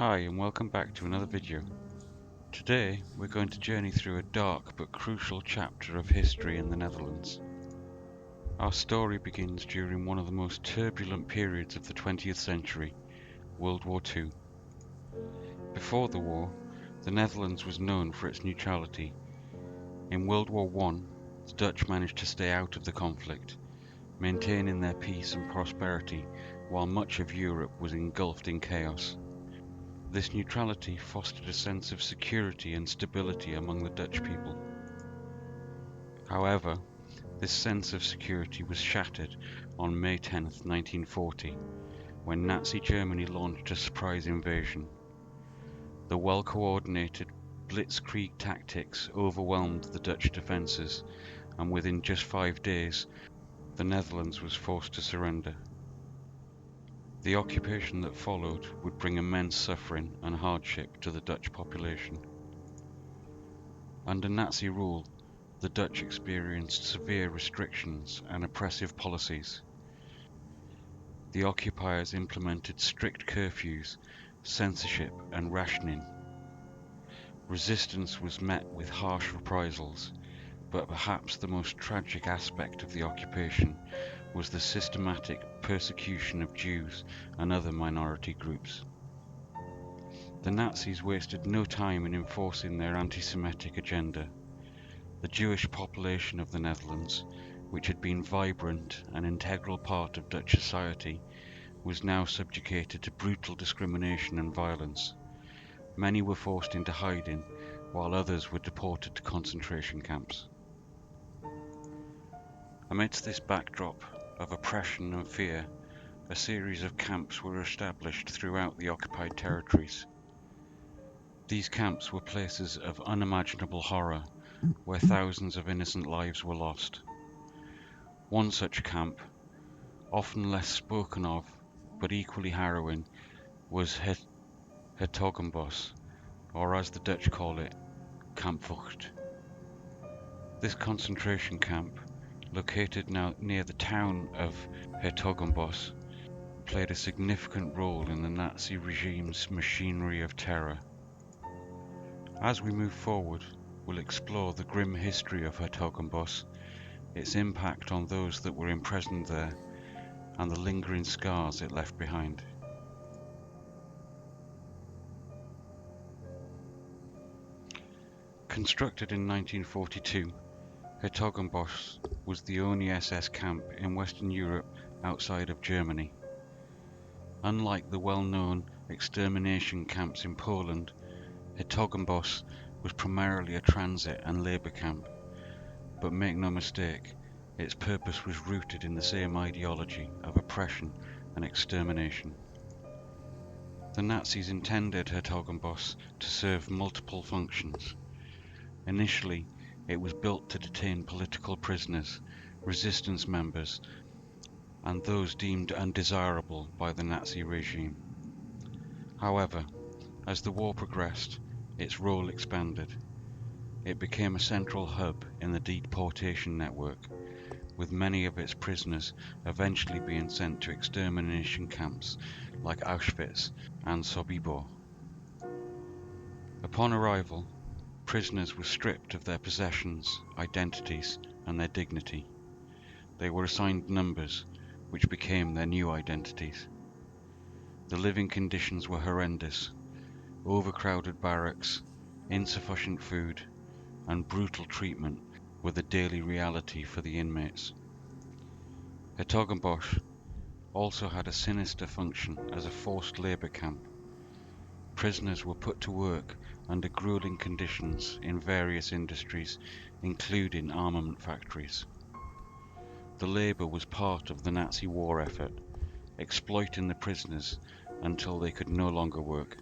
Hi and welcome back to another video. Today we're going to journey through a dark but crucial chapter of history in the Netherlands. Our story begins during one of the most turbulent periods of the 20th century, World War II. Before the war, the Netherlands was known for its neutrality. In World War I, the Dutch managed to stay out of the conflict, maintaining their peace and prosperity while much of Europe was engulfed in chaos. This neutrality fostered a sense of security and stability among the Dutch people. However, this sense of security was shattered on May 10, 1940, when Nazi Germany launched a surprise invasion. The well-coordinated blitzkrieg tactics overwhelmed the Dutch defences, and within just 5 days, the Netherlands was forced to surrender. The occupation that followed would bring immense suffering and hardship to the Dutch population. Under Nazi rule, the Dutch experienced severe restrictions and oppressive policies. The occupiers implemented strict curfews, censorship and rationing. Resistance was met with harsh reprisals, but perhaps the most tragic aspect of the occupation was the systematic persecution of Jews and other minority groups. The Nazis wasted no time in enforcing their anti-Semitic agenda. The Jewish population of the Netherlands, which had been vibrant and integral part of Dutch society, was now subjugated to brutal discrimination and violence. Many were forced into hiding, while others were deported to concentration camps. Amidst this backdrop of oppression and fear, a series of camps were established throughout the occupied territories. These camps were places of unimaginable horror, where thousands of innocent lives were lost. One such camp, often less spoken of but equally harrowing, was s-Hertogenbosch, or as the Dutch call it, Kamp Vught. This concentration camp, located now near the town of s-Hertogenbosch, played a significant role in the Nazi regime's machinery of terror. As we move forward, we'll explore the grim history of s-Hertogenbosch, its impact on those that were imprisoned there, and the lingering scars it left behind. Constructed in 1942, s-Hertogenbosch was the only SS camp in Western Europe outside of Germany. Unlike the well-known extermination camps in Poland, s-Hertogenbosch was primarily a transit and labour camp, but make no mistake, its purpose was rooted in the same ideology of oppression and extermination. The Nazis intended s-Hertogenbosch to serve multiple functions. Initially, it was built to detain political prisoners, resistance members, and those deemed undesirable by the Nazi regime. However, as the war progressed, its role expanded. It became a central hub in the deportation network, with many of its prisoners eventually being sent to extermination camps like Auschwitz and Sobibor. Upon arrival, prisoners were stripped of their possessions, identities, and their dignity. They were assigned numbers, which became their new identities. The living conditions were horrendous. Overcrowded barracks, insufficient food, and brutal treatment were the daily reality for the inmates. s-Hertogenbosch also had a sinister function as a forced labour camp. Prisoners were put to work under grueling conditions in various industries, including armament factories. The labour was part of the Nazi war effort, exploiting the prisoners until they could no longer work.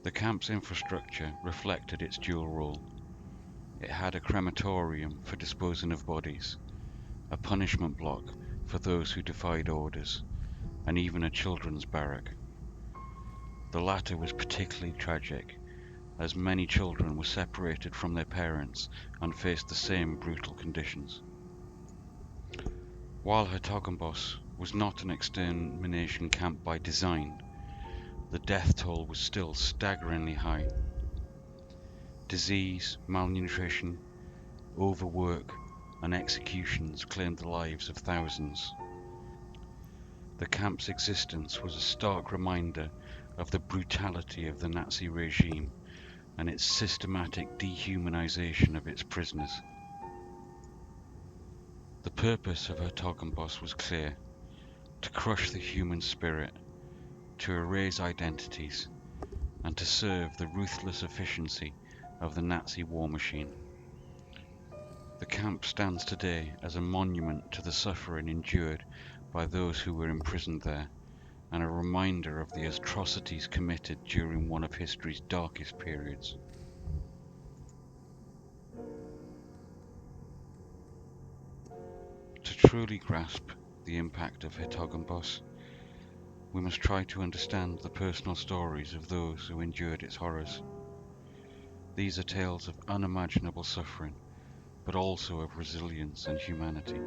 The camp's infrastructure reflected its dual role. It had a crematorium for disposing of bodies, a punishment block for those who defied orders, and even a children's barrack. The latter was particularly tragic, as many children were separated from their parents and faced the same brutal conditions. While s-Hertogenbosch was not an extermination camp by design, the death toll was still staggeringly high. Disease, malnutrition, overwork, and executions claimed the lives of thousands. The camp's existence was a stark reminder of the brutality of the Nazi regime and its systematic dehumanization of its prisoners. The purpose of Herzogenbosch was clear: to crush the human spirit, to erase identities, and to serve the ruthless efficiency of the Nazi war machine. The camp stands today as a monument to the suffering endured by those who were imprisoned there, and a reminder of the atrocities committed during one of history's darkest periods. To truly grasp the impact of Herzogenbosch, we must try to understand the personal stories of those who endured its horrors. These are tales of unimaginable suffering, but also of resilience and humanity.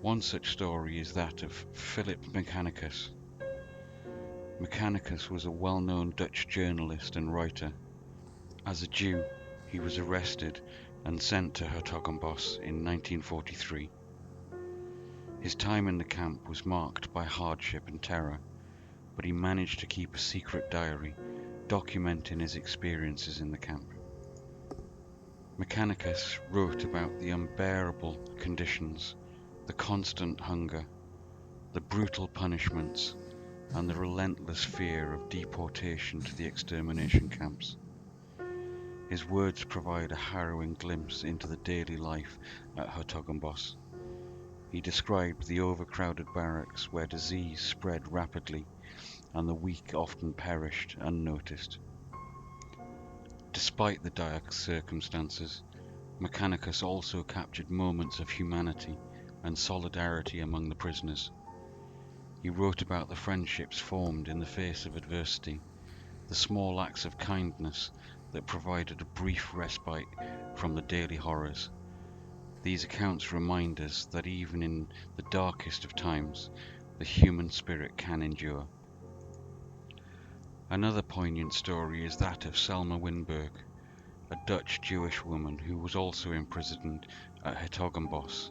One such story is that of Philip Mechanicus. Mechanicus was a well-known Dutch journalist and writer. As a Jew, he was arrested and sent to Herzogenbosch in 1943. His time in the camp was marked by hardship and terror, but he managed to keep a secret diary documenting his experiences in the camp. Mechanicus wrote about the unbearable conditions, the constant hunger, the brutal punishments, and the relentless fear of deportation to the extermination camps. His words provide a harrowing glimpse into the daily life at Herzogenbosch. He described the overcrowded barracks where disease spread rapidly and the weak often perished unnoticed. Despite the dire circumstances, Mechanicus also captured moments of humanity and solidarity among the prisoners. He wrote about the friendships formed in the face of adversity, the small acts of kindness that provided a brief respite from the daily horrors. These accounts remind us that even in the darkest of times, the human spirit can endure. Another poignant story is that of Selma Winberg, a Dutch Jewish woman who was also imprisoned at Herzogenbosch.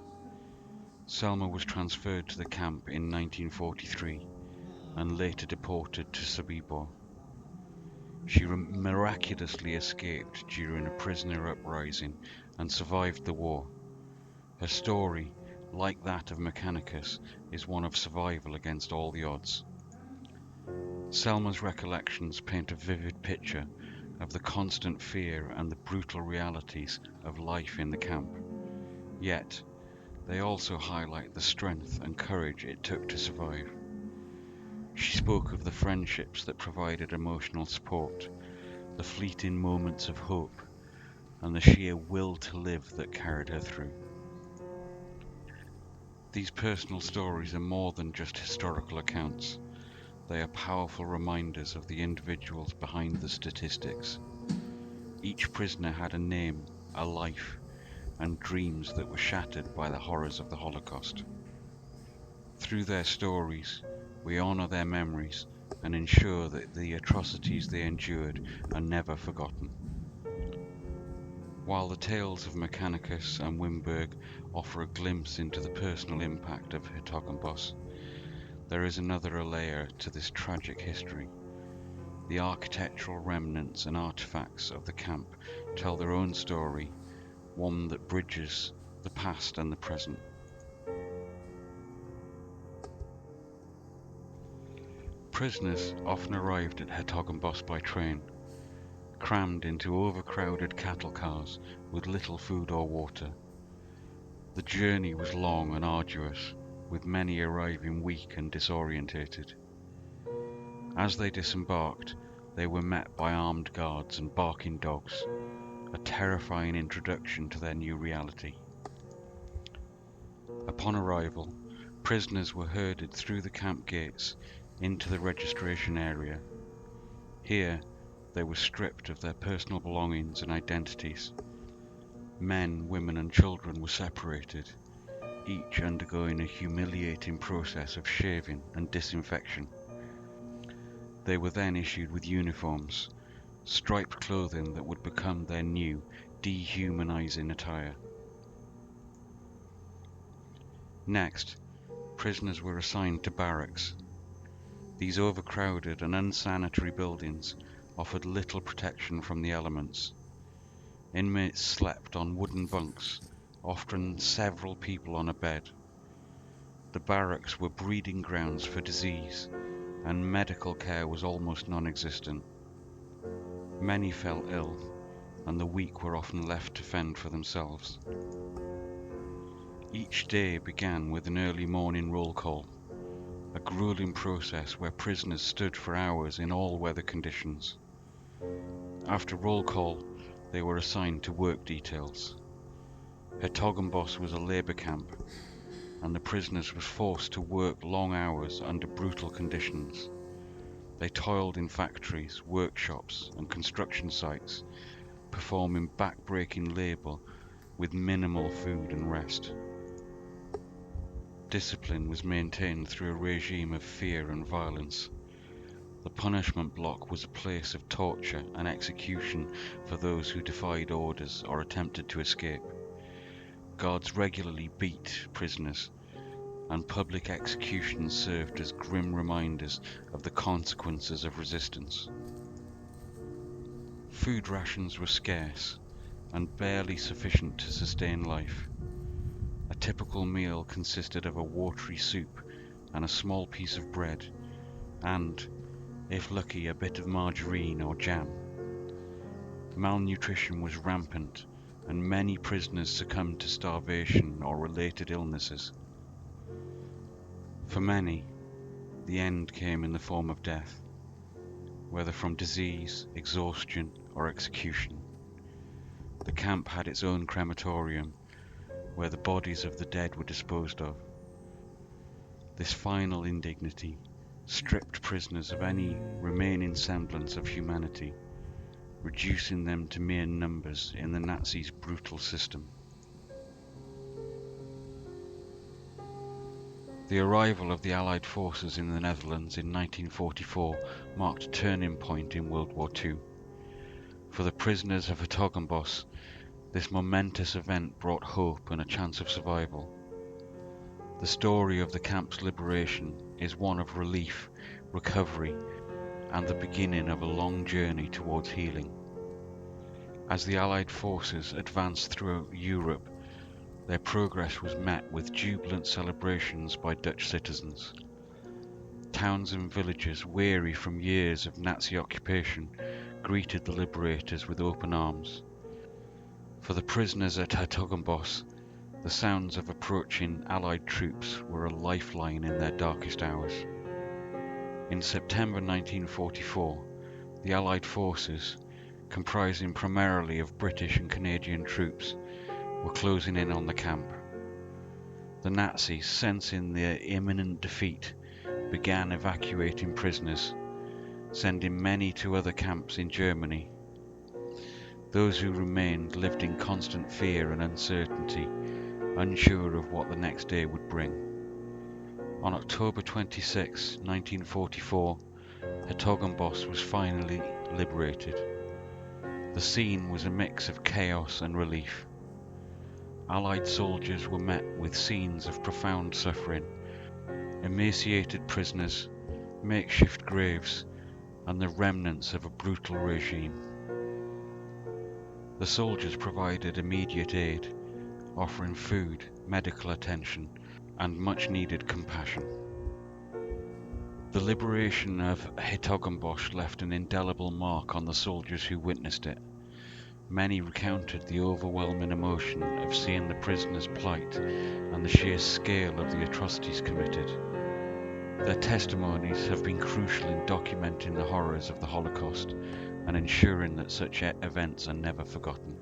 Selma was transferred to the camp in 1943 and later deported to Sobibor. She miraculously escaped during a prisoner uprising and survived the war. Her story, like that of Mechanicus, is one of survival against all the odds. Selma's recollections paint a vivid picture of the constant fear and the brutal realities of life in the camp. Yet, they also highlight the strength and courage it took to survive. She spoke of the friendships that provided emotional support, the fleeting moments of hope, and the sheer will to live that carried her through. These personal stories are more than just historical accounts. They are powerful reminders of the individuals behind the statistics. Each prisoner had a name, a life, and dreams that were shattered by the horrors of the Holocaust. Through their stories, we honor their memories and ensure that the atrocities they endured are never forgotten. While the tales of Mechanicus and Winberg offer a glimpse into the personal impact of Herzogenbosch, there is another layer to this tragic history. The architectural remnants and artifacts of the camp tell their own story, one that bridges the past and the present. Prisoners often arrived at Herzogenbosch by train, crammed into overcrowded cattle cars with little food or water. The journey was long and arduous, with many arriving weak and disorientated. As they disembarked, they were met by armed guards and barking dogs, a terrifying introduction to their new reality. Upon arrival, prisoners were herded through the camp gates into the registration area. Here, they were stripped of their personal belongings and identities. Men, women, and children were separated, each undergoing a humiliating process of shaving and disinfection. They were then issued with uniforms, striped clothing that would become their new, dehumanizing attire. Next, prisoners were assigned to barracks. These overcrowded and unsanitary buildings offered little protection from the elements. Inmates slept on wooden bunks, often several people on a bed. The barracks were breeding grounds for disease, and medical care was almost non-existent. Many fell ill, and the weak were often left to fend for themselves. Each day began with an early morning roll call, a grueling process where prisoners stood for hours in all weather conditions. After roll call, they were assigned to work details. Herzogenbusch was a labour camp, and the prisoners were forced to work long hours under brutal conditions. They toiled in factories, workshops, and construction sites, performing back-breaking labour with minimal food and rest. Discipline was maintained through a regime of fear and violence. The punishment block was a place of torture and execution for those who defied orders or attempted to escape. Guards regularly beat prisoners, and public executions served as grim reminders of the consequences of resistance. Food rations were scarce and barely sufficient to sustain life. A typical meal consisted of a watery soup and a small piece of bread, and, if lucky, a bit of margarine or jam. Malnutrition was rampant, and many prisoners succumbed to starvation or related illnesses. For many, the end came in the form of death, whether from disease, exhaustion, or execution. The camp had its own crematorium, where the bodies of the dead were disposed of. This final indignity stripped prisoners of any remaining semblance of humanity, reducing them to mere numbers in the Nazis' brutal system. The arrival of the Allied forces in the Netherlands in 1944 marked a turning point in World War II. For the prisoners of Herzogenbosch, this momentous event brought hope and a chance of survival. The story of the camp's liberation is one of relief, recovery, and the beginning of a long journey towards healing. As the Allied forces advanced through Europe, their progress was met with jubilant celebrations by Dutch citizens. Towns and villages, weary from years of Nazi occupation, greeted the liberators with open arms. For the prisoners at Herzogenbosch, the sounds of approaching Allied troops were a lifeline in their darkest hours. In September 1944, the Allied forces, comprising primarily of British and Canadian troops, were closing in on the camp. The Nazis, sensing their imminent defeat, began evacuating prisoners, sending many to other camps in Germany. Those who remained lived in constant fear and uncertainty, unsure of what the next day would bring. On October 26, 1944, Herzogenbosch was finally liberated. The scene was a mix of chaos and relief. Allied soldiers were met with scenes of profound suffering, emaciated prisoners, makeshift graves, and the remnants of a brutal regime. The soldiers provided immediate aid, offering food, medical attention, and much-needed compassion. The liberation of Herzogenbosch left an indelible mark on the soldiers who witnessed it. Many recounted the overwhelming emotion of seeing the prisoners' plight and the sheer scale of the atrocities committed. Their testimonies have been crucial in documenting the horrors of the Holocaust and ensuring that such events are never forgotten.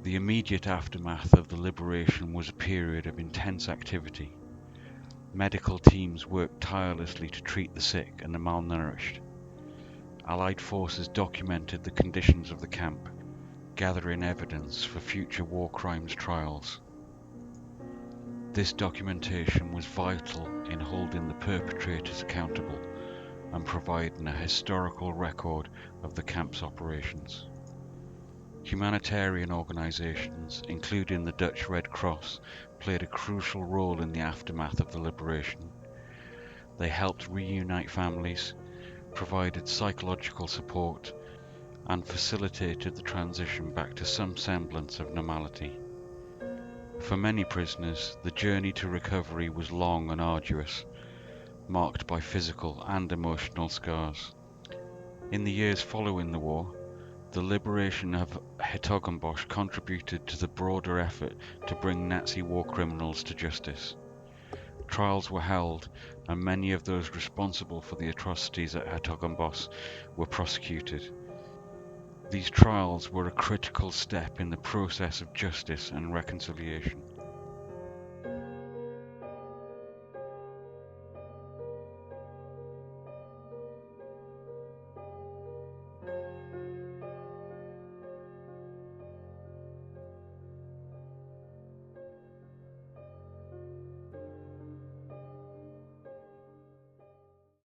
The immediate aftermath of the liberation was a period of intense activity. Medical teams worked tirelessly to treat the sick and the malnourished. Allied forces documented the conditions of the camp, gathering evidence for future war crimes trials. This documentation was vital in holding the perpetrators accountable, and providing a historical record of the camp's operations. Humanitarian organisations, including the Dutch Red Cross, played a crucial role in the aftermath of the liberation. They helped reunite families, provided psychological support, and facilitated the transition back to some semblance of normality. For many prisoners, the journey to recovery was long and arduous, marked by physical and emotional scars. In the years following the war, the liberation of Herzogenbusch contributed to the broader effort to bring Nazi war criminals to justice. Trials were held, and many of those responsible for the atrocities at Herzogenbosch were prosecuted. These trials were a critical step in the process of justice and reconciliation.